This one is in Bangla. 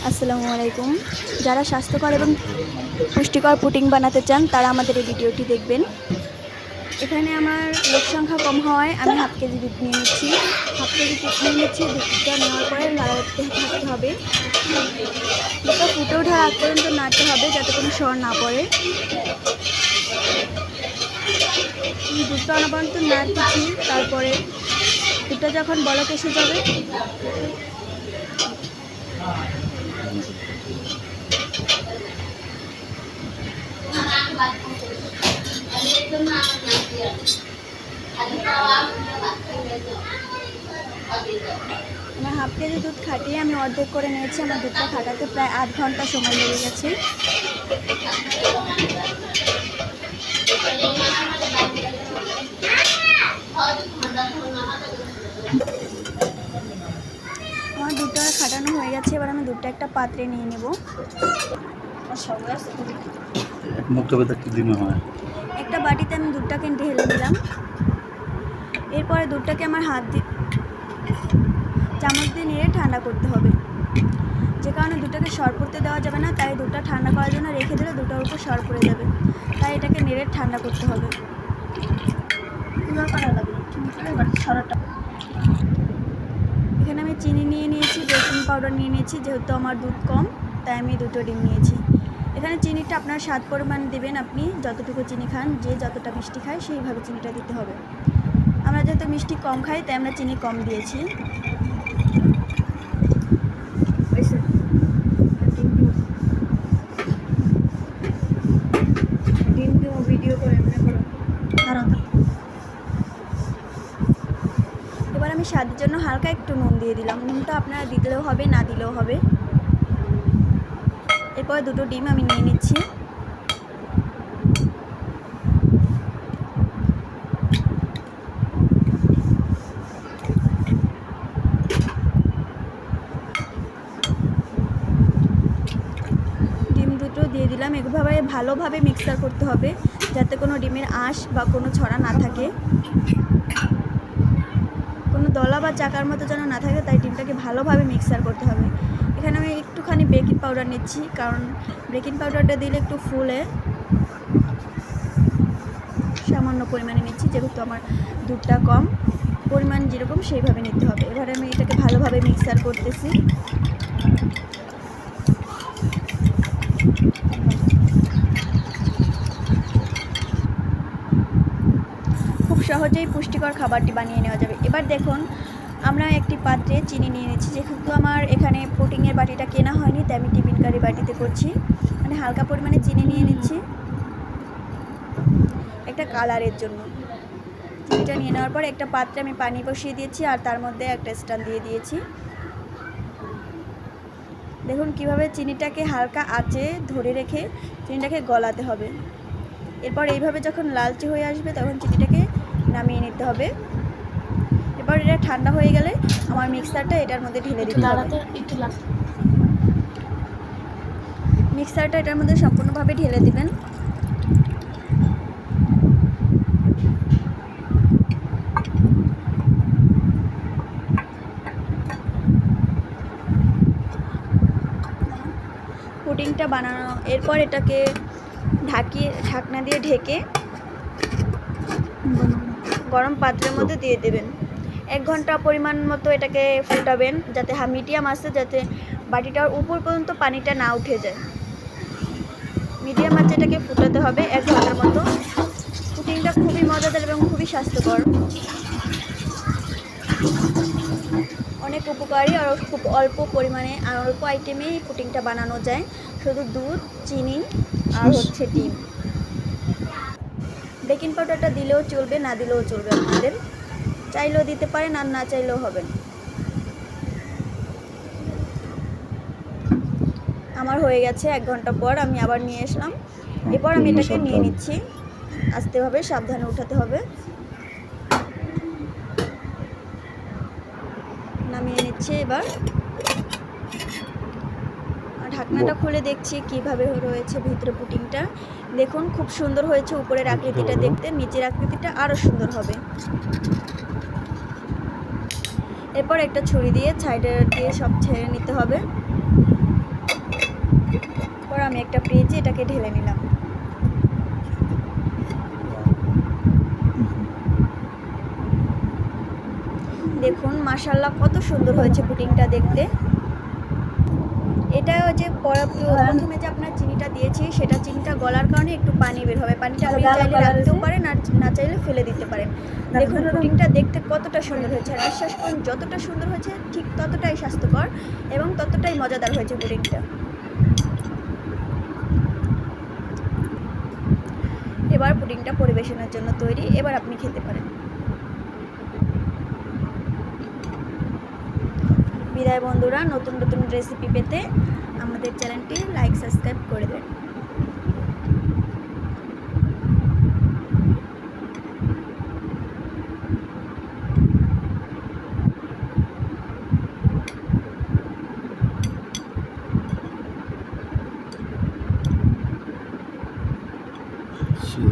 আসসালামু আলাইকুম। যারা স্বাস্থ্যকর এবং পুষ্টিকর পুডিং বানাতে চান তারা আমাদের এই ভিডিওটি দেখবেন। এখানে আমার লোক সংখ্যা কম হওয়ায় আমি হাফ কেজি দুধ নিয়ে নিচ্ছি। হাফ কেজি দুধ নিয়ে নিচ্ছি। দুধটা নেওয়ার পরে নাড়তে থাকতে হবে। দুধটা ফুটে ওঠার আগ পর্যন্ত নাড়তে হবে যাতে কোনো সর না পড়ে। দুধটা অনবরত নাড়তেছি। তারপরে দুধটা যখন বলক এসে যাবে আমার হাফ কেজি দুধ খাটিয়ে আমি অর্ধেক করে নিয়েছি। আমার দুধটা খাটাতে প্রায় 8 ঘন্টা সময় লেগে গেছে। আমার দুধটা খাটানো হয়ে গেছে। এবার আমি দুধটা একটা পাত্রে নিয়ে নেব। একটা বাটিতে আমি দুধটাকে ঢেলে নিলাম। এরপরে দুধটাকে আমার হাত দিয়ে চামচ দিয়ে নিয়ে ঠান্ডা করতে হবে। যে কারণে দুধটাকে সর পড়তে দেওয়া যাবে না, তাই দুধটা ঠান্ডা করার জন্য রেখে দিলে দুধটার উপর সর পড়ে যাবে। তাই এটাকে নেড়ে ঠান্ডা করতে হবে। এখানে আমি চিনি নিয়ে নিয়েছি, বেকিং পাউডার নিয়ে নিয়েছি। যেহেতু আমার দুধ কম তাই আমি 2টো ডিম নিয়েছি। এখানে চিনিটা আপনার স্বাদ পরিমাণ দেবেন। আপনি যতটুকু চিনি খান, যে যতটা মিষ্টি খায় সেইভাবে চিনিটা দিতে হবে। আমরা যেহেতু মিষ্টি কম খাই তাই আমরা চিনি কম দিয়েছি। এবার আমি স্বাদের জন্য হালকা একটু নুন দিয়ে দিলাম। নুনটা আপনারা দিলেও হবে, না দিলেও হবে। এরপর 2টো ডিম আমি নিয়ে নিচ্ছি। ডিম 2টো দিয়ে দিলাম। এভাবে ভালোভাবে মিক্সার করতে হবে যাতে কোনো ডিমের আঁশ বা কোনো ছড়া না থাকে, কোনো দলা বা চাকার মতো যেন না থাকে। তাই ডিমটাকে ভালোভাবে মিক্সার করতে হবে। এখানে আমি একটুখানি বেকিং পাউডার নিচ্ছি, কারণ বেকিং পাউডারটা দিলে একটু ফুলে। সামান্য পরিমাণে নিচ্ছি, যেহেতু আমার দুধটা কম। পরিমাণ যেরকম সেইভাবে নিতে হবে। এবার আমি এটাকে ভালোভাবে মিক্সার করতেছি। খুব সহজেই পুষ্টিকর খাবারটি বানিয়ে নেওয়া যাবে। এবার দেখুন, আমরা একটি পাত্রে চিনি নিয়ে নিচ্ছি। যেহেতু আমার এখানে পুডিংয়ের বাটিটা কেনা হয়নি তাই আমি টিফিন কারি বাটিতে করছি। মানে হালকা পরিমাণে চিনি নিয়ে নিচ্ছি একটা কালারের জন্য। চিনিটা নিয়ে নেওয়ার পর একটা পাত্রে আমি পানি বসিয়ে দিয়েছি আর তার মধ্যে একটা স্ট্যান্ড দিয়ে দিয়েছি। দেখুন কিভাবে চিনিটাকে হালকা আঁচে ধরে রেখে চিনিটাকে গলাতে হবে। এরপর এইভাবে যখন লালচে হয়ে আসবে তখন চিনিটাকে নামিয়ে নিতে হবে। এরপর এটা ঠান্ডা হয়ে গেলে আমার মিক্সারটা এটার মধ্যে ঢেলে দিতে হবে। মিক্সারটা এটার মধ্যে সম্পূর্ণভাবে ঢেলে দিবেন। পুডিংটা বানানো এরপর এটাকে ঢাকনা দিয়ে ঢেকে গরম পাত্রের মধ্যে দিয়ে দেবেন। 1 ঘন্টা পরিমাণ মতো এটাকে ফুটাবেন, যাতে মিডিয়াম আছে, যাতে বাটিটার উপর পর্যন্ত পানিটা না উঠে যায়। মিডিয়াম আছে এটাকে ফুটাতে হবে 1 ঘন্টার মতো। পুডিংটা খুবই মজাদার এবং খুবই স্বাস্থ্যকর, অনেক উপকারী। আর খুব অল্প পরিমাণে আর অল্প আইটেমেই পুডিংটা বানানো যায়। শুধু দুধ, চিনি আর হচ্ছে ডিম। বেকিং পাউডারটা দিলেও চলবে, না দিলেও চলবে। আপনাদের চাইলেও দিতে পারেন আর না চাইলেও হবে। আমার হয়ে গেছে 1 ঘন্টা পর আমি আবার নিয়ে আসলাম। এরপর আমি এটাকে নিয়ে নিচ্ছি। আস্তেভাবে সাবধানে উঠাতে হবে। নামিয়ে নিচ্ছি। এবার ঢাকনাটা খুলে দেখছি কিভাবে রয়েছে ভিতরে পুডিংটা। দেখুন খুব সুন্দর হয়েছে। উপরের আকৃতিটা দেখতে, নিচের আকৃতিটা আরও সুন্দর হবে। এরপর একটা ছুরি দিয়ে সাইডে দিয়ে সব ছেড়ে নিতে হবে। একটা পেঁচে এটাকে ঢেলে নিলাম। দেখুন মাশাআল্লাহ কত সুন্দর হয়েছে পুডিংটা দেখতে। এটা যে প্রথমে যে আপনার চিনিটা দিয়েছি সেটা চিনিটা গলার কারণে একটু পানি বের হবে। পানিটা আপনি চাইলে রাখতেও পারেন আর না চাইলে ফেলে দিতে পারেন। দেখুন পুডিংটা দেখতে কতটা সুন্দর হয়েছে, আর বিশ্বাস করুন যতটা সুন্দর হয়েছে ঠিক ততটাই স্বাস্থ্যকর এবং ততটাই মজাদার হয়েছে পুডিংটা। এবার পুডিংটা পরিবেশনের জন্য তৈরি, এবার আপনি খেতে পারেন। বিদায় বন্ধুরা, নতুন নতুন রেসিপি পেতে আমাদের চ্যানেলটি লাইক সাবস্ক্রাইব করে দেবেন। Şey